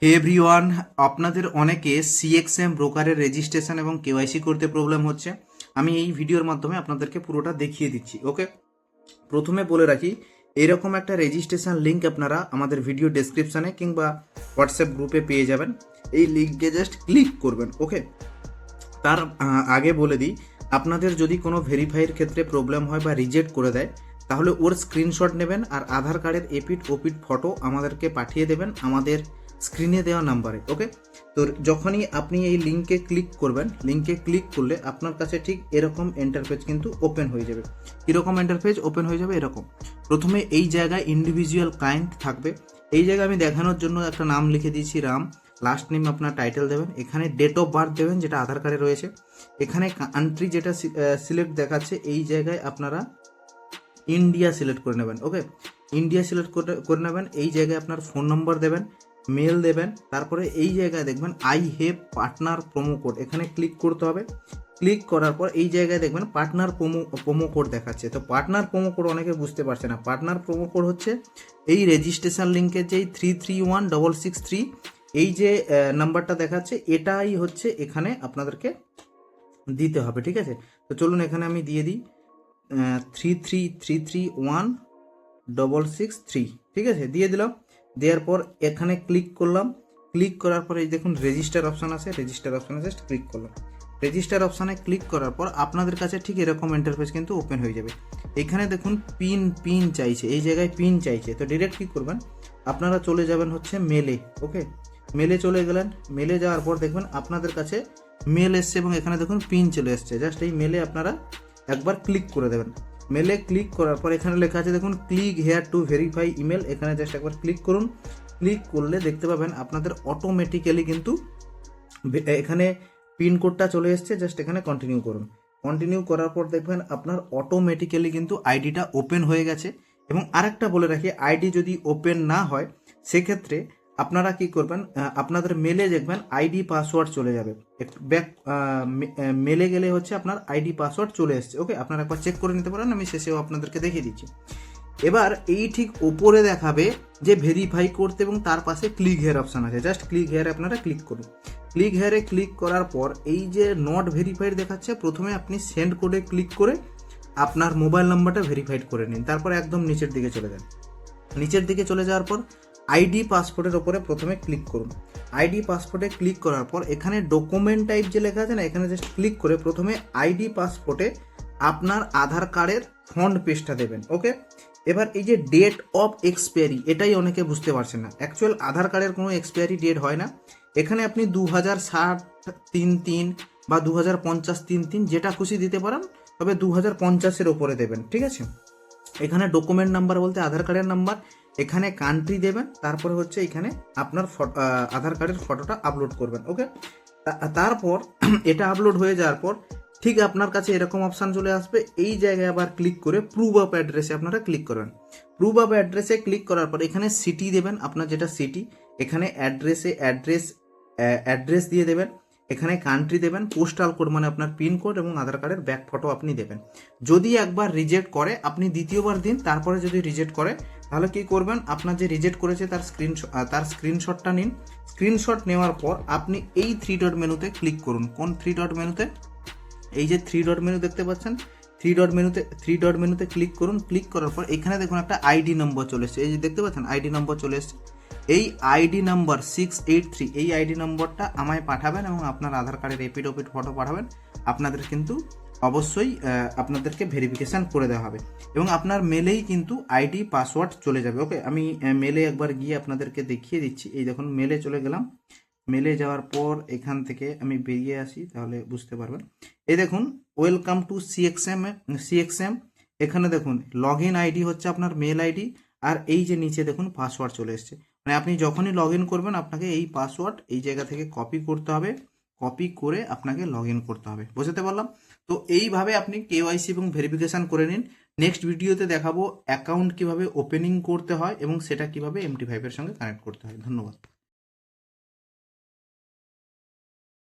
হে everyone, আপনাদের অনেকে সিএক্সএম ব্রোকারের রেজিস্ট্রেশন এবং কেওয়াইসি করতে প্রবলেম হচ্ছে। আমি এই ভিডিওর মাধ্যমে আপনাদেরকে পুরোটা দেখিয়ে দিচ্ছি। ওকে, প্রথমে বলে রাখি, এরকম একটা রেজিস্ট্রেশন লিঙ্ক আপনারা আমাদের ভিডিও ডেসক্রিপশানে কিংবা হোয়াটসঅ্যাপ গ্রুপে পেয়ে যাবেন। এই লিঙ্কে জাস্ট ক্লিক করবেন। ওকে, তার আগে বলে দিই, আপনাদের যদি কোনো ভেরিফাইয়ের ক্ষেত্রে প্রবলেম হয় বা রিজেক্ট করে দেয়, তাহলে ওর স্ক্রিনশট নেবেন আর আধার কার্ডের এপিট ওপিট ফটো আমাদেরকে পাঠিয়ে দেবেন আমাদের স্ক্রিনে দেওয়া নাম্বারে। ওকে, তো যখনই আপনি এই লিঙ্কে ক্লিক করবেন, লিঙ্কে ক্লিক করলে আপনার কাছে ঠিক এরকম ইন্টারফেস কিন্তু ওপেন হয়ে যাবে। কীরকম ইন্টারফেস ওপেন হয়ে যাবে? এরকম। প্রথমে এই জায়গায় ইন্ডিভিজুয়াল ক্লায়েন্ট থাকবে। এই জায়গায় আমি দেখানোর জন্য একটা নাম লিখে দিয়েছি রাম। লাস্ট নেম আপনার টাইটেল দেবেন, এখানে ডেট অফ বার্থ দেবেন যেটা আধার কার্ডে রয়েছে, এখানে কান্ট্রি যেটা সিলেক্ট দেখাচ্ছে এই জায়গায় আপনারা ইন্ডিয়া সিলেক্ট করে নেবেন। ওকে, ইন্ডিয়া সিলেক্ট করে নেবেন। এই জায়গায় আপনার ফোন নম্বর দেবেন, মেল দেবেন, তারপরে এই জায়গায় দেখবেন I have partner promo code, এখানে ক্লিক করতে হবে। ক্লিক করার পর এই জায়গায় দেখবেন পার্টনার প্রোমো কোড দেখাচ্ছে। তো পার্টনার প্রোমো কোড অনেকে বুঝতে পারছে না। পার্টনার প্রোমো কোড হচ্ছে এই রেজিস্ট্রেশন লিঙ্কের যেই 331663 এই যে নাম্বারটা দেখাচ্ছে, এটাই হচ্ছে এখানে আপনাদেরকে দিতে হবে। ঠিক আছে, তো চলুন এখানে আমি দিয়ে দিই 33331663। ঠিক আছে, দিয়ে দিলাম। দেওয়ার পর এখানে ক্লিক করলাম। ক্লিক করার পর এই দেখুন রেজিস্টার অপশান আছে, রেজিস্টার অপশানে জাস্ট ক্লিক করলাম। রেজিস্টার অপশানে ক্লিক করার পর আপনাদের কাছে ঠিক এরকম ইন্টারফেস কিন্তু ওপেন হয়ে যাবে। এখানে দেখুন পিন চাইছে, এই জায়গায় পিন চাইছে। তো ডিরেক্ট কী করবেন, আপনারা চলে যাবেন হচ্ছে মেলে। ওকে, মেলে চলে গেলেন। মেলে যাওয়ার পর দেখবেন আপনাদের কাছে মেল এসছে এবং এখানে দেখুন পিন চলে এসছে। জাস্ট এই মেলে আপনারা একবার ক্লিক করে দেবেন। মেলে ক্লিক করার পর এখানে লেখা আছে দেখুন click here to verify email, এখানে জাস্ট একবার ক্লিক করুন। ক্লিক করলে দেখতে পাবেন আপনাদের অটোমেটিক্যালি কিন্তু এখানে পিনকোডটা চলে এসছে। জাস্ট এখানে কন্টিনিউ করুন। কন্টিনিউ করার পর দেখবেন আপনার অটোমেটিক্যালি কিন্তু আইডিটা ওপেন হয়ে গেছে। এবং আরেকটা বলে রাখি, আইডি যদি ওপেন না হয় সেক্ষেত্রে আপনারা কি করবেন, আপনাদের মেলে দেখবেন আইডি পাসওয়ার্ড চলে যাবে। একটু ব্যাক মেলে গেলে হচ্ছে আপনার আইডি পাসওয়ার্ড চলে এসছে। ওকে, আপনারা একবার চেক করে নিতে পারেন, আমি শেষেও আপনাদেরকে দেখিয়ে দিচ্ছি। এবার এই ঠিক ওপরে দেখাবে যে ভেরিফাই করতে এবং তার পাশে ক্লিক হেয়ার অপশান আছে। জাস্ট ক্লিক হেয়ারে আপনারা ক্লিক করুন। ক্লিক হেয়ারে ক্লিক করার পর এই যে নট ভেরিফাইড দেখাচ্ছে, প্রথমে আপনি সেন্ড কোডে ক্লিক করে আপনার মোবাইল নাম্বারটা ভেরিফাইড করে নিন। তারপর একদম নিচের দিকে চলে যান। নিচের দিকে চলে যাওয়ার পর আইডি পাসপোর্টের ওপরে প্রথমে ক্লিক করুন। আইডি পাসপোর্টে ক্লিক করার পর এখানে ডকুমেন্ট টাইপ যে লেখা আছে না, এখানে জাস্ট ক্লিক করে প্রথমে আইডি পাসপোর্টে আপনার আধার কার্ডের ফ্রন্ট পেজটা দেবেন। ওকে, এবার এই যে ডেট অফ এক্সপায়ারি, এটাই অনেকে বুঝতে পারছেন না। অ্যাকচুয়াল আধার কার্ডের কোনো এক্সপায়ারি ডেট হয় না। এখানে আপনি 2060-3-3 বা 2050-3-3 যেটা খুশি দিতে পারেন, তবে 2050-এর ওপরে দেবেন। ঠিক আছে, এখানে ডকুমেন্ট নাম্বার বলতে আধার কার্ডের নাম্বার, এখানে কান্ট্রি দেবেন, তারপরে হচ্ছে এখানে আপনার আধার কার্ডের ফটোটা আপলোড করবেন। ওকে, তারপর এটা আপলোড হয়ে যাওয়ার পর ঠিক আপনার কাছে এরকম অপশান চলে আসবে। এই জায়গায় আবার ক্লিক করে প্রুভ অফ অ্যাড্রেসে আপনারা ক্লিক করবেন। প্রুভ অফ অ্যাড্রেসে ক্লিক করার পর এখানে সিটি দেবেন, আপনার যেটা সিটি, এখানে অ্যাড্রেস দিয়ে দেবেন, এখানে কান্ট্রি দেবেন, পোস্টাল কোড মানে আপনার পিনকোড এবং আধার কার্ডের ব্যাক ফটো আপনি দেবেন। যদি একবার রিজেক্ট করে আপনি দ্বিতীয়বার দিন। তারপরে যদি রিজেক্ট করে তাহলে কি করবেন, আপনার যে রিজেক্ট করেছে তার স্ক্রিনশটটা নিন। স্ক্রিনশট নেওয়ার পর আপনি এই 3 ডট মেনুতে ক্লিক করুন। কোন 3 ডট মেনুতে? এই যে 3 ডট মেনু দেখতে পাচ্ছেন, 3 ডট মেনুতে ক্লিক করুন। ক্লিক করার পর এখানে দেখুন একটা আইডি নম্বর চলে এসছে। এই যে দেখতে পাচ্ছেন আইডি নম্বর চলে এসছে। এই আইডি নাম্বার 683, এই আইডি নম্বরটা আমায় পাঠাবেন এবং আপনার আধার কার্ডের এপিট ওপিট ফটো পাঠাবেন। আপনাদের কিন্তু অবশ্যই আপনাদেরকে ভেরিফিকেশান করে দেওয়া হবে এবং আপনার মেলেই কিন্তু আইডি পাসওয়ার্ড চলে যাবে। ওকে, আমি মেলে একবার গিয়ে আপনাদেরকে দেখিয়ে দিচ্ছি। এই দেখুন মেলে চলে গেলাম। মেলে যাওয়ার পর এখান থেকে আমি বেরিয়ে আসি, তাহলে বুঝতে পারবেন। এই দেখুন ওয়েলকাম টু সিএক্সএম, এখানে দেখুন লগ ইন আইডি হচ্ছে আপনার মেল আইডি, আর এই যে নিচে দেখুন পাসওয়ার্ড চলে এসছে। মানে আপনি যখনই লগ ইন করবেন আপনাকে এই পাসওয়ার্ড এই জায়গা থেকে কপি করতে হবে, কপি করে আপনাকে লগ ইন করতে হবে। বুঝতে পারলাম? তো এইভাবে আপনি কেওয়াইসি এবং ভেরিফিকেশান করে নিন। নেক্সট ভিডিওতে দেখাবো অ্যাকাউন্ট কিভাবে ওপেনিং করতে হয় এবং সেটা কিভাবে MT5 এর সঙ্গে কানেক্ট করতে হয়। ধন্যবাদ।